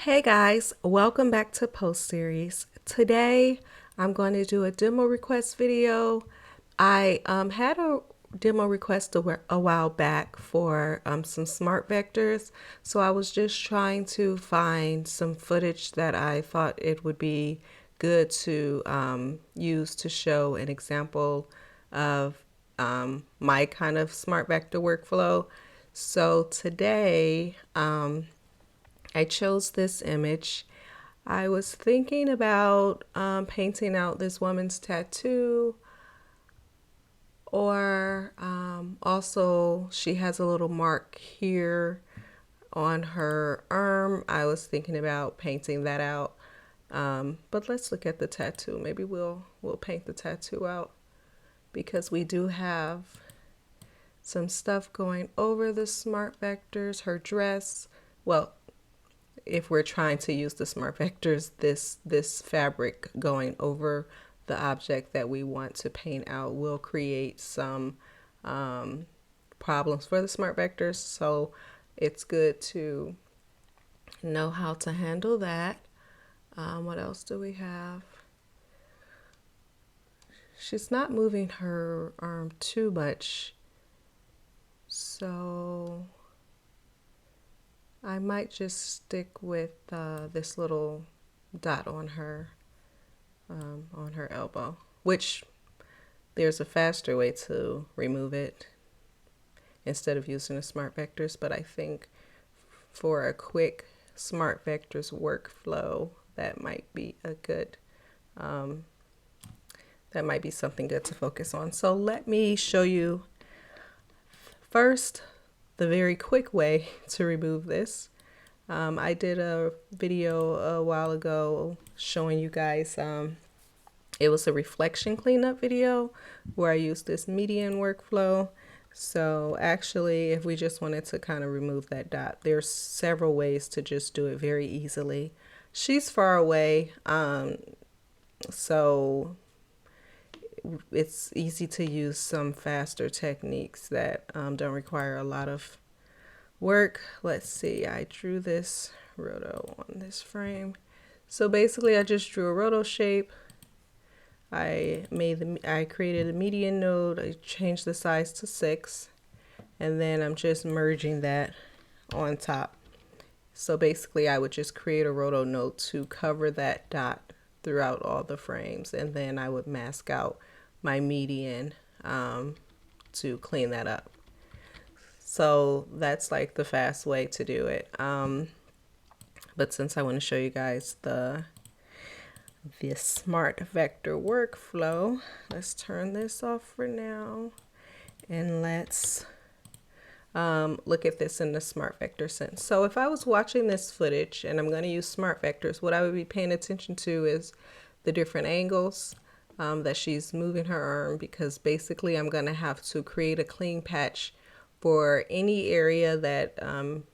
Hey guys, welcome back to Post Series. Today I'm going to do a demo request video. I had a demo request a while back for some SmartVectors, so I was just trying to find some footage that I thought it would be good to use to show an example of my kind of SmartVector workflow. So today, I chose this image. I was thinking about painting out this woman's tattoo, or also she has a little mark here on her arm. I was thinking about painting that out, but let's look at the tattoo. Maybe we'll paint the tattoo out because we do have some stuff going over the SmartVectors. Her dress, well, if we're trying to use the SmartVectors, this fabric going over the object that we want to paint out will create some problems for the SmartVectors. So it's good to know how to handle that. What else do we have? She's not moving her arm too much, so I might just stick with this little dot on her elbow, which there's a faster way to remove it instead of using the SmartVectors, but I think for a quick SmartVectors workflow, that might be a good, that might be something good to focus on. So let me show you first the very quick way to remove this. I did a video a while ago showing you guys, it was a reflection cleanup video where I used this median workflow. So actually, if we just wanted to kind of remove that dot, there's several ways to just do it very easily. She's far away, so it's easy to use some faster techniques that don't require a lot of work. Let's see, I drew this roto on this frame. So basically I just drew a roto shape. I created a median node. I changed the size to 6, and then I'm just merging that on top. So basically I would just create a roto node to cover that dot throughout all the frames, and then I would mask out my median to clean that up. So that's like the fast way to do it. But since I want to show you guys the SmartVector workflow, let's turn this off for now, and let's look at this in the SmartVector sense. So if I was watching this footage and I'm going to use SmartVectors, what I would be paying attention to is the different angles that she's moving her arm, because basically I'm going to have to create a clean patch for any area that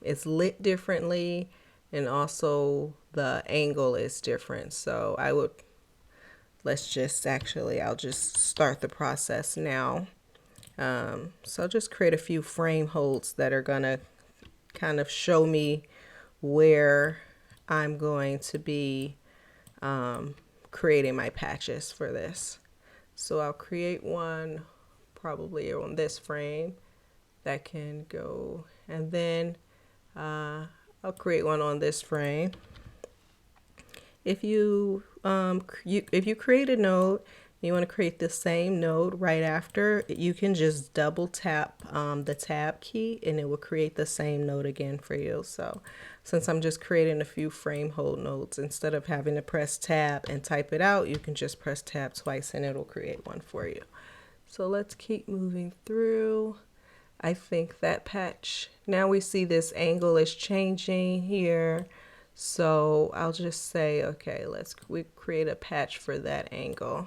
is lit differently, and also the angle is different. So I'll just start the process now. So I'll just create a few frame holds that are gonna kind of show me where I'm going to be creating my patches for this. So I'll create one probably on this frame that can go, and then I'll create one on this frame. If you create a node, you want to create the same node right after, you can just double tap the tab key and it will create the same node again for you. So since I'm just creating a few frame hold nodes, instead of having to press tab and type it out, you can just press tab twice and it'll create one for you. So let's keep moving through. I think that patch, now we see this angle is changing here. So I'll just say, okay, we create a patch for that angle.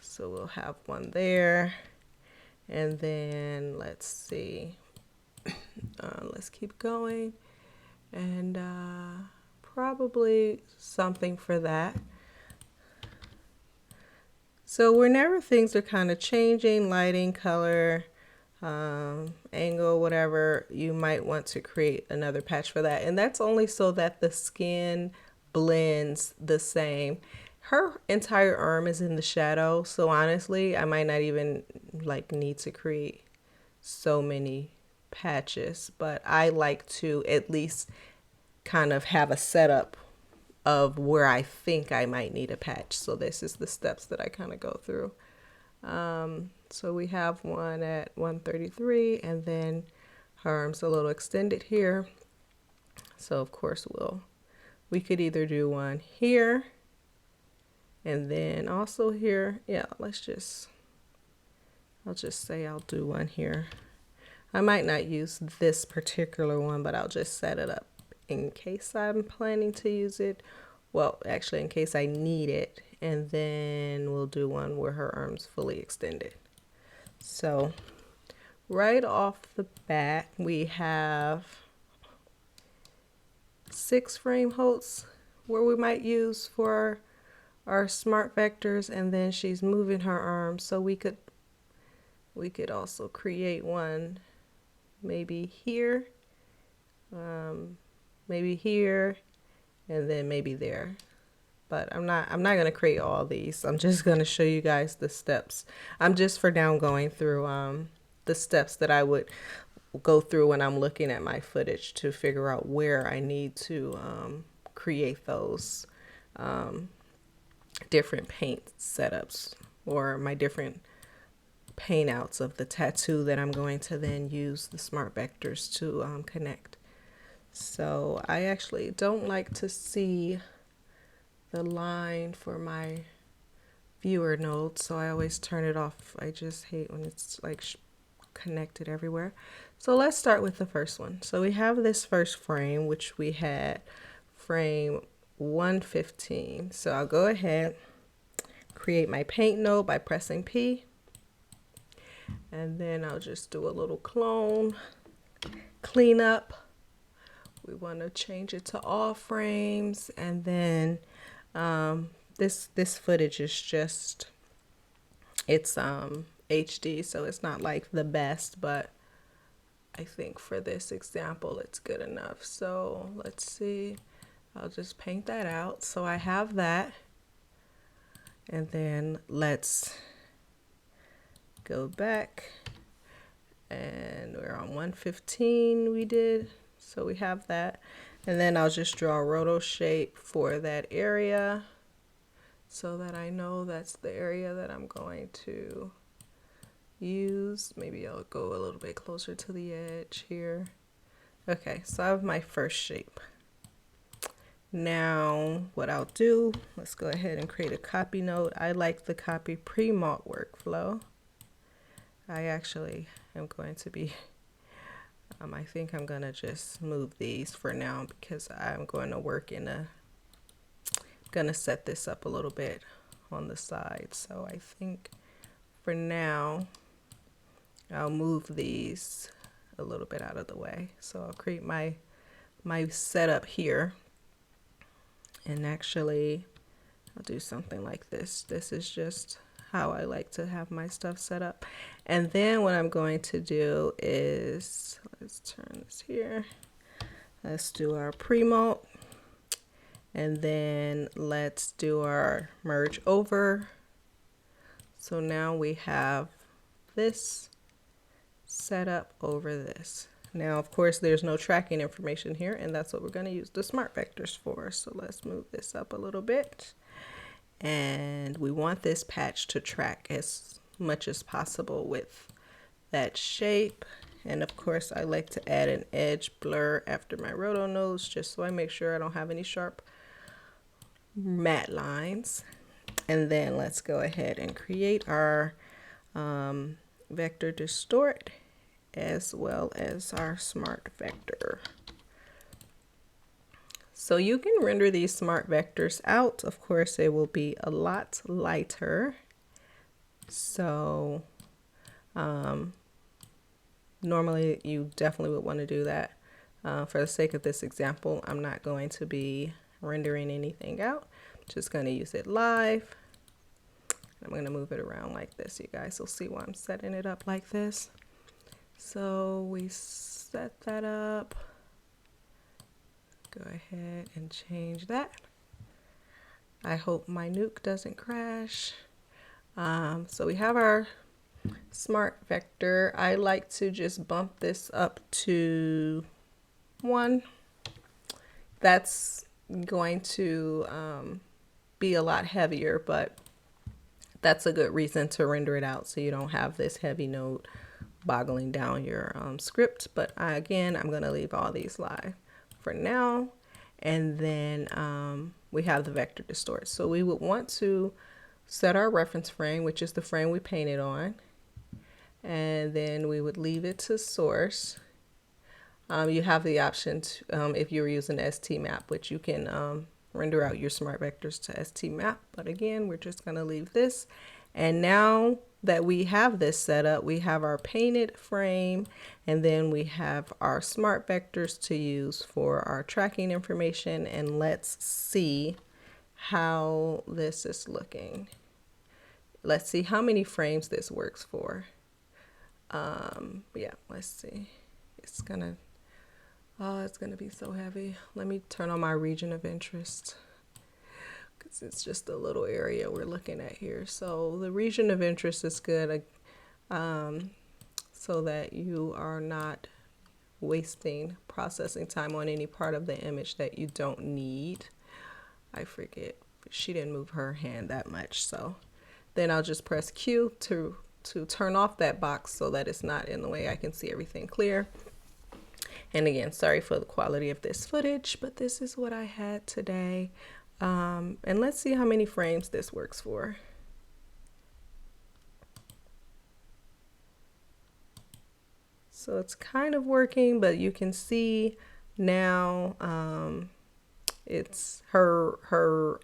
So we'll have one there. And then let's see, let's keep going. And probably something for that. So whenever things are kind of changing, lighting, color, angle, whatever, you might want to create another patch for that. And that's only so that the skin blends the same. Her entire arm is in the shadow, so honestly, I might not even like need to create so many patches, but I like to at least kind of have a setup of where I think I might need a patch. So this is the steps that I kind of go through. So we have one at 133, and then her arm's a little extended here. So of course we could either do one here and then also here. Yeah, I'll just say I'll do one here. I might not use this particular one, but I'll just set it up in case I'm planning to use it. Well, actually, in case I need it. And then we'll do one where her arm's fully extended. So right off the bat, we have 6 frame holds where we might use for our SmartVectors, and then she's moving her arm, so we could also create one maybe here, maybe here, and then maybe there. But I'm not going to create all these. I'm just going to show you guys the steps. I'm just for now going through the steps that I would go through when I'm looking at my footage to figure out where I need to create those different paint setups, or my different paint outs of the tattoo that I'm going to then use the SmartVectors to connect. So I actually don't like to see the line for my viewer node, so I always turn it off. I just hate when it's like connected everywhere. So let's start with the first one. So we have this first frame, which we had frame 115. So I'll go ahead, create my paint node by pressing P, and then I'll just do a little clone, clean up. We want to change it to all frames, and then this footage is just, it's HD, so it's not like the best, but I think for this example it's good enough. So let's see, I'll just paint that out. So I have that, and then let's go back, and we're on 115 we did, so we have that. And then I'll just draw a roto shape for that area so that I know that's the area that I'm going to use. Maybe I'll go a little bit closer to the edge here. Okay, so I have my first shape. Now what I'll do, let's go ahead and create a copy node. I like the copy pre-malt workflow. I actually am going to be I think I'm gonna just move these for now because I'm going to work gonna set this up a little bit on the side. So I think for now I'll move these a little bit out of the way. So I'll create my setup here, and actually I'll do something like this. This is just how I like to have my stuff set up. And then what I'm going to do is, let's turn this here. Let's do our pre-malt, and then let's do our merge over. So now we have this set up over this. Now, of course, there's no tracking information here, and that's what we're going to use the SmartVectors for. So let's move this up a little bit. And we want this patch to track as much as possible with that shape. And of course, I like to add an edge blur after my roto nodes, just so I make sure I don't have any sharp matte lines. And then let's go ahead and create our vector distort as well as our SmartVector. So you can render these SmartVectors out. Of course, it will be a lot lighter. So normally you definitely would want to do that. For the sake of this example, I'm not going to be rendering anything out. I'm just going to use it live. I'm going to move it around like this. You guys will see why I'm setting it up like this. So we set that up. Go ahead and change that. I hope my Nuke doesn't crash. So we have our smart vector. I like to just bump this up to 1. That's going to be a lot heavier, but that's a good reason to render it out so you don't have this heavy node boggling down your script. But again, I'm going to leave all these live for now. And then we have the vector distort. So we would want to set our reference frame, which is the frame we painted on. And then we would leave it to source. You have the option to, if you're using STMap, which you can render out your smart vectors to STMap. But again, we're just going to leave this. And now that we have this set up, we have our painted frame, and then we have our smart vectors to use for our tracking information. And let's see how this is looking. Let's see how many frames this works for. Yeah, let's see. It's gonna be so heavy. Let me turn on my region of interest, because it's just a little area we're looking at here. So the region of interest is good, so that you are not wasting processing time on any part of the image that you don't need. I forget, she didn't move her hand that much. So then I'll just press Q to turn off that box so that it's not in the way. I can see everything clear. And again, sorry for the quality of this footage, but this is what I had today. And let's see how many frames this works for. So it's kind of working, but you can see now it's her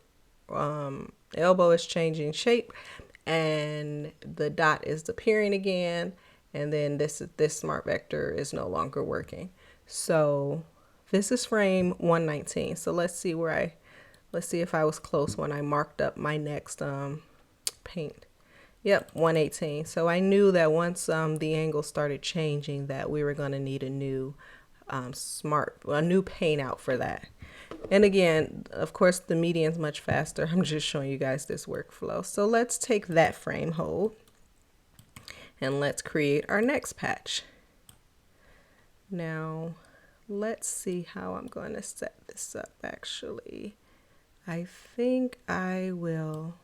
elbow is changing shape, and the dot is appearing again, and then this smart vector is no longer working. So this is frame 119. So let's see if I was close when I marked up my next paint. Yep, 118. So I knew that once the angle started changing that we were going to need a new new paint out for that. And again, of course, the median's much faster. I'm just showing you guys this workflow. So let's take that frame hold and let's create our next patch. Now, let's see how I'm going to set this up actually. I think I will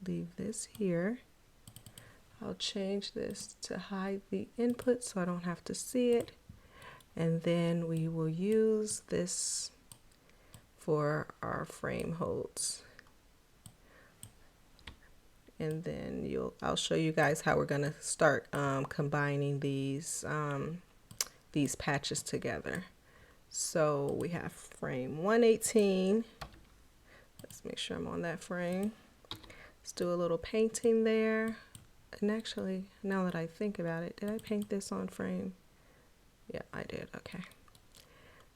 leave this here. I'll change this to hide the input so I don't have to see it. And then we will use this for our frame holds. And then I'll show you guys how we're going to start combining these patches together. So we have frame 118. Let's make sure I'm on that frame. Let's do a little painting there. And actually, now that I think about it, did I paint this on frame? Yeah, I did. Okay.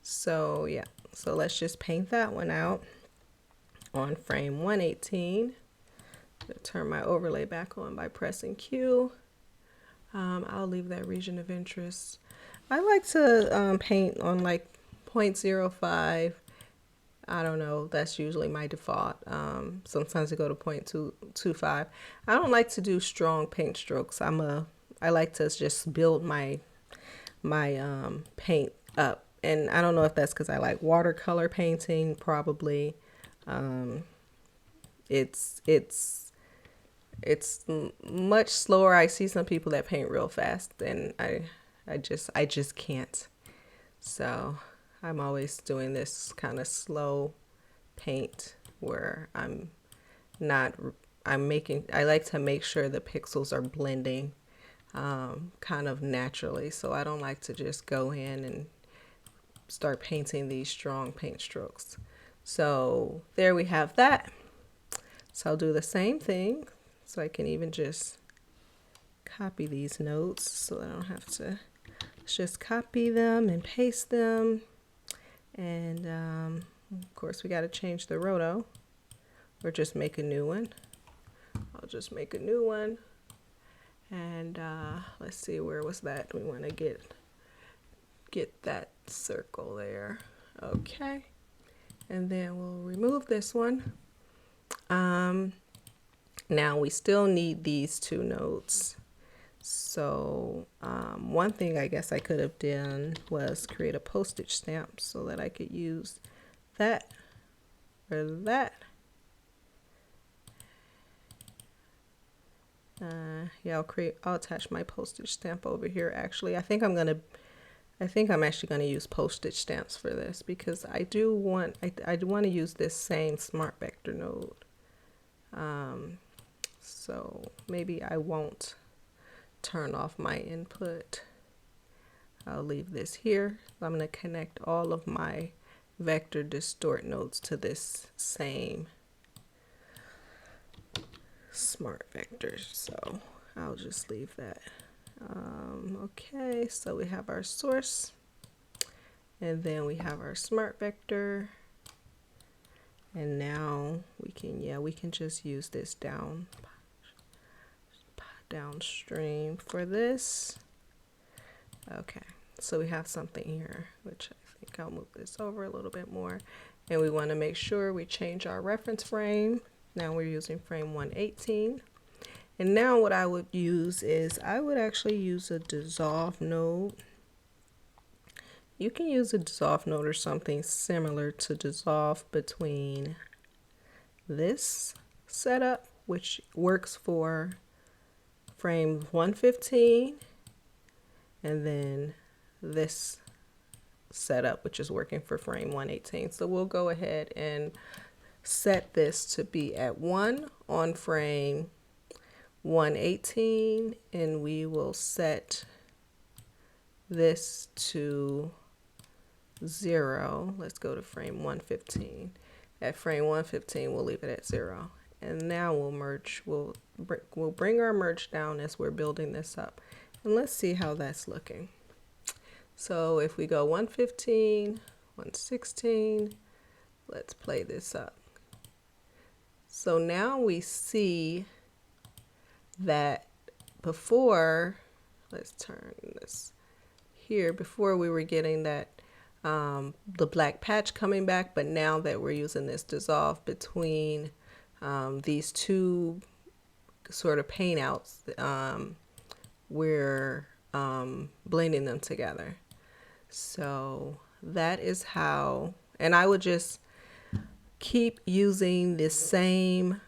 So yeah, so let's just paint that one out on frame 118. I'll turn my overlay back on by pressing Q. I'll leave that region of interest. I like to paint on like 0.05. I don't know, that's usually my default. Sometimes I go to 0.25. I don't like to do strong paint strokes. I like to just build my paint up. And I don't know if that's because I like watercolor painting, probably. It's much slower. I see some people that paint real fast, and I just can't. So I'm always doing this kind of slow paint where I like to make sure the pixels are blending kind of naturally. So I don't like to just go in and start painting these strong paint strokes. So there we have that. So I'll do the same thing. So I can even just copy these notes so I don't have to just copy them and paste them. And of course we got to change the roto or just make a new one. I'll just make a new one. And let's see, where was that? We want to get that circle there. Okay. And then we'll remove this one. Now we still need these two nodes. So one thing I guess I could have done was create a postage stamp so that I could use that or that. Yeah, I'll attach my postage stamp over here. Actually, I think I'm actually gonna use postage stamps for this because I want to use this same SmartVector node. So maybe I won't turn off my input. I'll leave this here. I'm going to connect all of my vector distort nodes to this same SmartVectors. So I'll just leave that. Okay, so we have our source, and then we have our SmartVector. And now we can just use this downstream for this. Okay, so we have something here, which I think I'll move this over a little bit more. And we want to make sure we change our reference frame. Now we're using frame 118. And now what I would use is I would actually use a dissolve node. You can use a dissolve node or something similar to dissolve between this setup, which works for frame 115, and then this setup, which is working for frame 118. So we'll go ahead and set this to be at 1 on frame 118, and we will set this to 0. Let's go to frame 115. At frame 115, we'll leave it at 0. And now we'll merge. We'll bring our merge down as we're building this up. And let's see how that's looking. So if we go 115, 116, let's play this up. So now we see that before, let's turn this here, before we were getting that the black patch coming back, but now that we're using this dissolve between these two sort of paint outs, we're blending them together. So that is how, and I would just keep using the same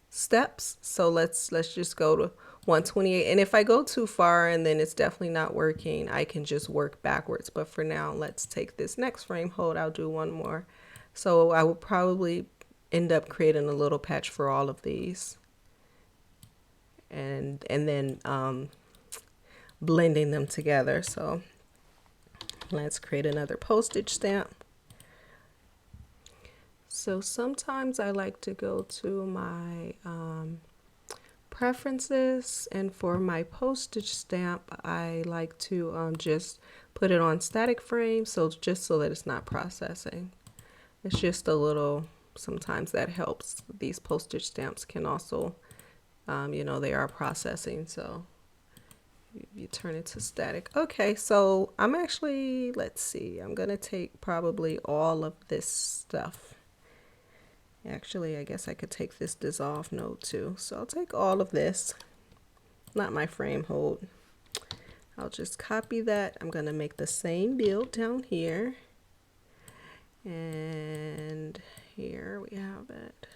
steps. So let's just go to 128, and if I go too far and then it's definitely not working, I can just work backwards. But for now, let's take this next frame hold. I'll do one more. So I will probably end up creating a little patch for all of these, and then blending them together. So let's create another postage stamp. So sometimes I like to go to my preferences, and for my postage stamp I like to just put it on static frame, so just so that it's not processing. It's just a little, sometimes that helps. These postage stamps can also you know, they are processing, so you turn it to static. Okay, so I'm actually, let's see, I'm gonna take probably all of this stuff. Actually, I guess I could take this dissolve node too. So I'll take all of this, not my frame hold. I'll just copy that. I'm going to make the same build down here. And here we have it.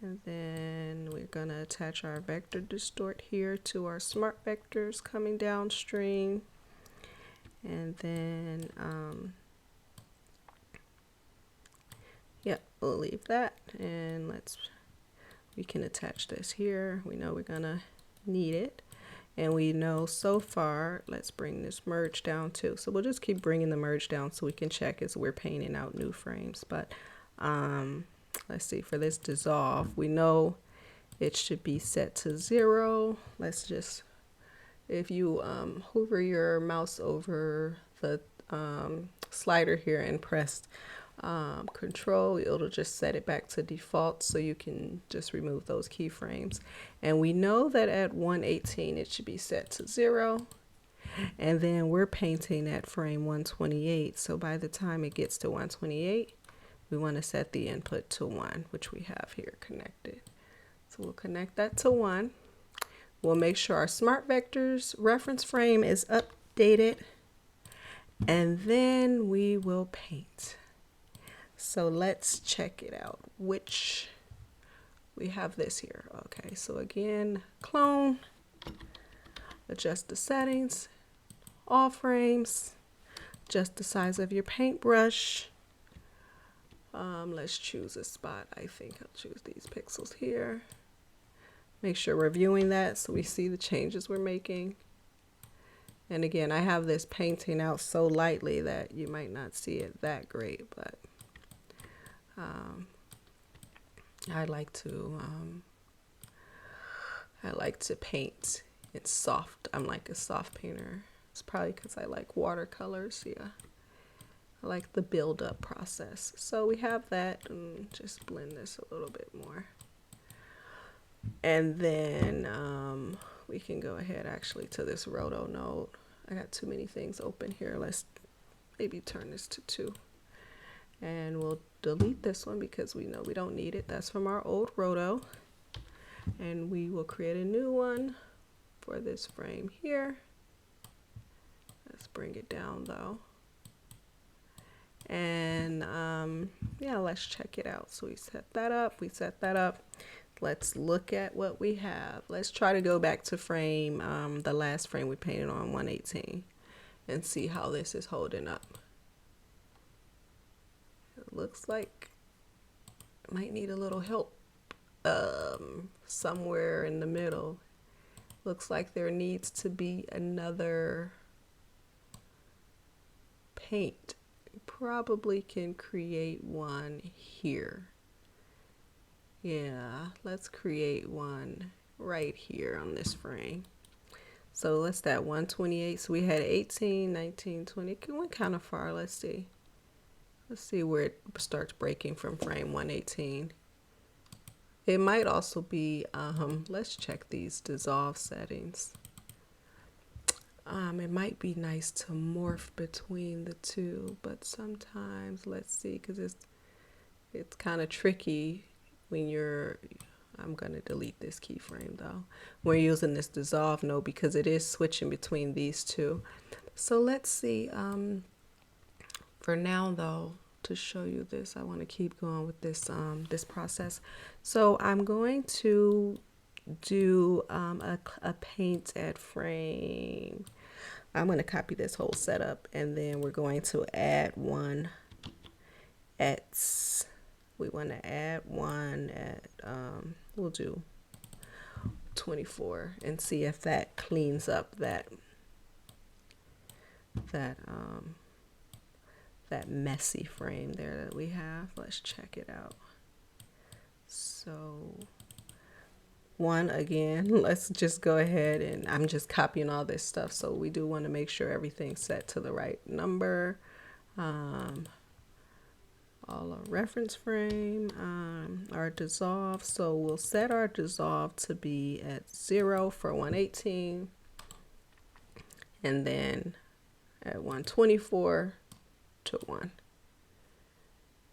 And then we're going to attach our vector distort here to our SmartVectors coming downstream. And then yeah, we'll leave that, and we can attach this here. We know we're gonna need it, and we know so far, let's bring this merge down too. So we'll just keep bringing the merge down so we can check as we're painting out new frames. But let's see, for this dissolve, we know it should be set to 0. Let's just, if you hover your mouse over the slider here and press control, it'll just set it back to default, so you can just remove those keyframes. And we know that at 118 it should be set to 0, and then we're painting at frame 128, so by the time it gets to 128 we want to set the input to 1, which we have here connected. So we'll connect that to 1. We'll make sure our SmartVectors reference frame is updated, and then we will paint. So let's check it out, which we have this here. Okay, so again, clone, adjust the settings, all frames, adjust the size of your paintbrush. Let's choose a spot. I think I'll choose these pixels here. Make sure we're viewing that so we see the changes we're making. And again, I have this painting out so lightly that you might not see it that great, but I like to paint. It's soft. I'm like a soft painter. It's probably because I like watercolors. Yeah, I like the build-up process. So we have that, and just blend this a little bit more. And then we can go ahead actually to this roto node. I got too many things open here. Let's maybe turn this to 2. And we'll delete this one because we know we don't need it. That's from our old roto. And we will create a new one for this frame here. Let's bring it down though. And yeah, let's check it out. So we set that up. Let's look at what we have. Let's try to go back to frame, the last frame we painted on, 118, and see how this is holding up. It looks like it might need a little help somewhere in the middle. Looks like there needs to be another paint. Probably can create one here. Yeah, let's create one right here on this frame. So let's that 128. So we had 18, 19, 20. It went kind of far. Let's see. Let's see where it starts breaking from frame 118. It might also be, let's check these dissolve settings. It might be nice to morph between the two, but sometimes, let's see, because it's kind of tricky when I'm going to delete this keyframe though. We're using this dissolve node because it is switching between these two. So let's see, for now though, to show you this, I want to keep going with this, this process. So I'm going to do a paint at frame. I'm going to copy this whole setup, and then we're going to add one at, we want to add one at, we'll do 24 and see if that cleans up that messy frame there that we have. Let's check it out. So one, again, let's just go ahead, and I'm just copying all this stuff, so we do want to make sure everything's set to the right number. All our reference frame, our dissolve, so we'll set our dissolve to be at 0 for 118, and then at 124 to 1.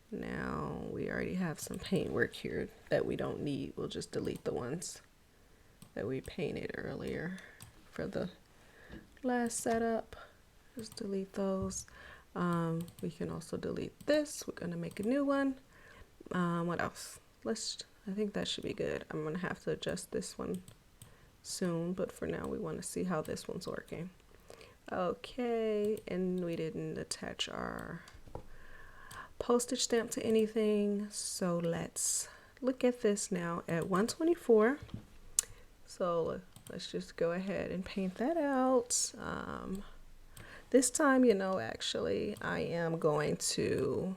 Now we already have some paint work here that we don't need. We'll just delete the ones that we painted earlier for the last setup. Just delete those. We can also delete this. We're going to make a new one. What else? I think that should be good. I'm going to have to adjust this one soon, but for now we want to see how this one's working. Okay, and we didn't attach our postage stamp to anything, so let's look at this now at 124. So let's just go ahead and paint that out. This time, actually I am going to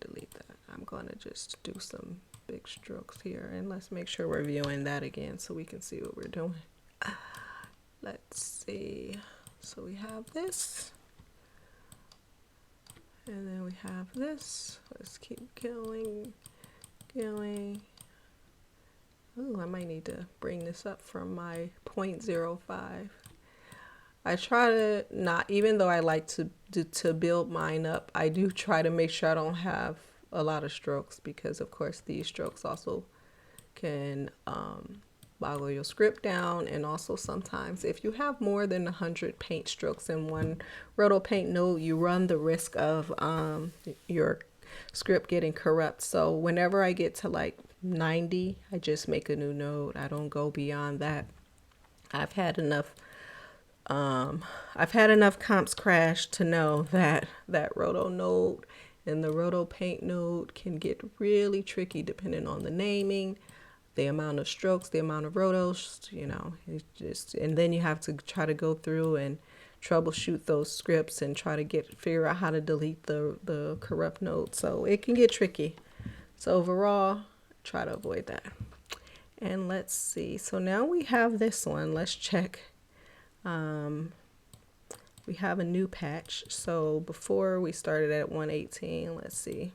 delete that. I'm going to just do some big strokes here, and let's make sure we're viewing that again so we can see what we're doing. Let's see. So we have this. And then we have this. Let's keep going. Oh, I might need to bring this up from my 0.05. I try to not, even though I like to build mine up, I do try to make sure I don't have a lot of strokes, because of course these strokes also can boggle your script down. And also sometimes if you have more than 100 paint strokes in one roto paint node, you run the risk of your script getting corrupt. So whenever I get to like 90, I just make a new node. I don't go beyond that. I've had enough comps crash to know that that roto node and the roto paint node can get really tricky depending on the naming, the amount of strokes, the amount of rotos, you know. It's just, and then you have to try to go through and troubleshoot those scripts and try to figure out how to delete the corrupt node. So it can get tricky. So overall, try to avoid that. And let's see. So now we have this one. Let's check. We have a new patch. So before we started at 118, let's see.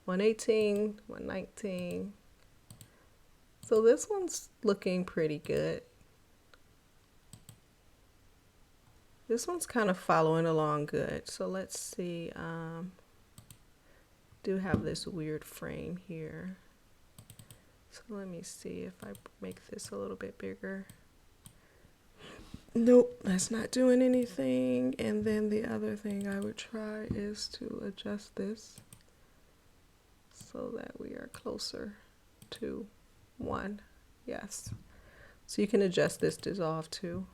118, 119. So this one's looking pretty good. This one's kind of following along good. So let's see. Do have this weird frame here. So let me see if I make this a little bit bigger. Nope, that's not doing anything. And then the other thing I would try is to adjust this so that we are closer to 1. Yes. So you can adjust this dissolve too,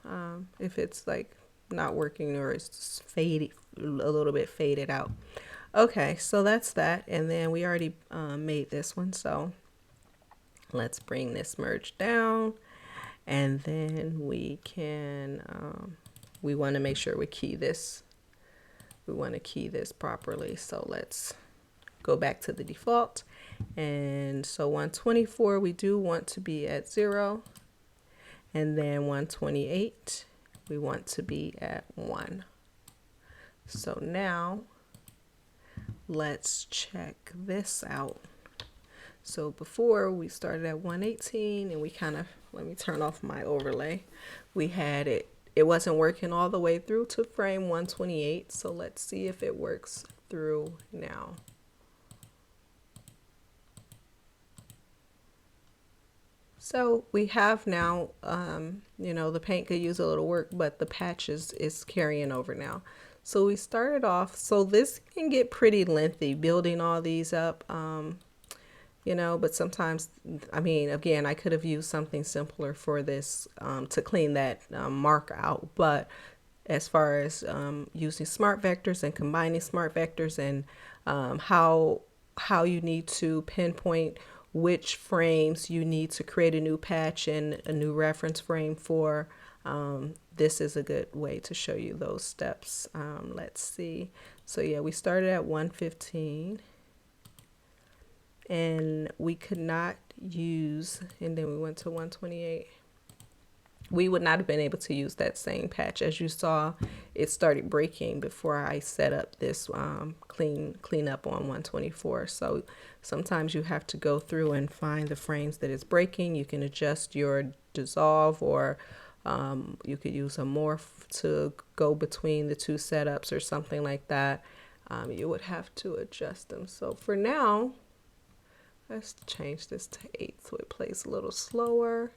if it's like not working or it's faded, a little bit faded out. Okay, so that's that. And then we already made this one, so let's bring this merge down. And then we can, we want to make sure we key this. We want to key this properly. So let's go back to the default. And so 124, we do want to be at 0. And then 128, we want to be at 1. So now let's check this out. So before we started at 118 and we kind of, let me turn off my overlay. We had it wasn't working all the way through to frame 128. So let's see if it works through now. So we have now, you know, the paint could use a little work, but the patch is carrying over now. So we started off, so this can get pretty lengthy building all these up. You know, but sometimes, I mean, again, I could have used something simpler for this to clean that mark out. But as far as using SmartVectors and combining SmartVectors and how you need to pinpoint which frames you need to create a new patch and a new reference frame for, this is a good way to show you those steps. Let's see. So yeah, we started at 115. And we could not use, and then we went to 128. We would not have been able to use that same patch. As you saw, it started breaking before I set up this clean up on 124. So sometimes you have to go through and find the frames that it's breaking. You can adjust your dissolve, or you could use a morph to go between the two setups or something like that. You would have to adjust them. So for now, let's change this to 8 so it plays a little slower.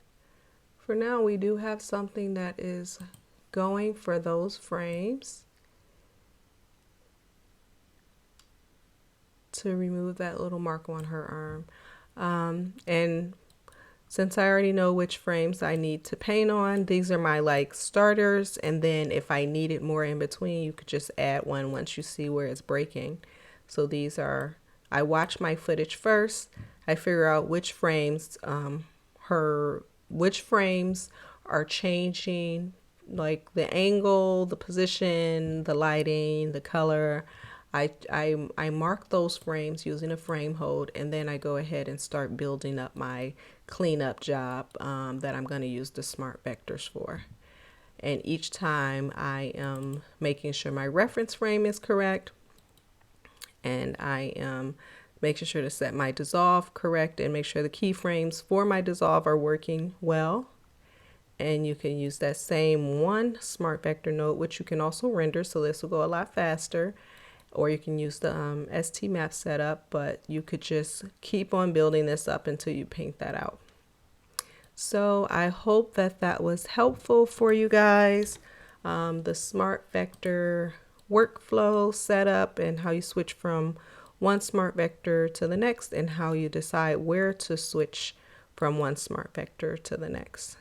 For now, we do have something that is going for those frames. To remove that little mark on her arm. And since I already know which frames I need to paint on, these are my like starters. And then if I needed more in between, you could just add one once you see where it's breaking. So these are, I watch my footage first. I figure out which frames which frames are changing, like the angle, the position, the lighting, the color. I mark those frames using a frame hold, and then I go ahead and start building up my cleanup job that I'm going to use the SmartVectors for. And each time I am making sure my reference frame is correct. and I am making sure to set my dissolve correct and make sure the keyframes for my dissolve are working well. And you can use that same one smart vector node, which you can also render, so this will go a lot faster. Or you can use the ST map setup, but you could just keep on building this up until you paint that out. So I hope that that was helpful for you guys. The smart vector workflow setup and how you switch from one smart vector to the next, and how you decide where to switch from one smart vector to the next.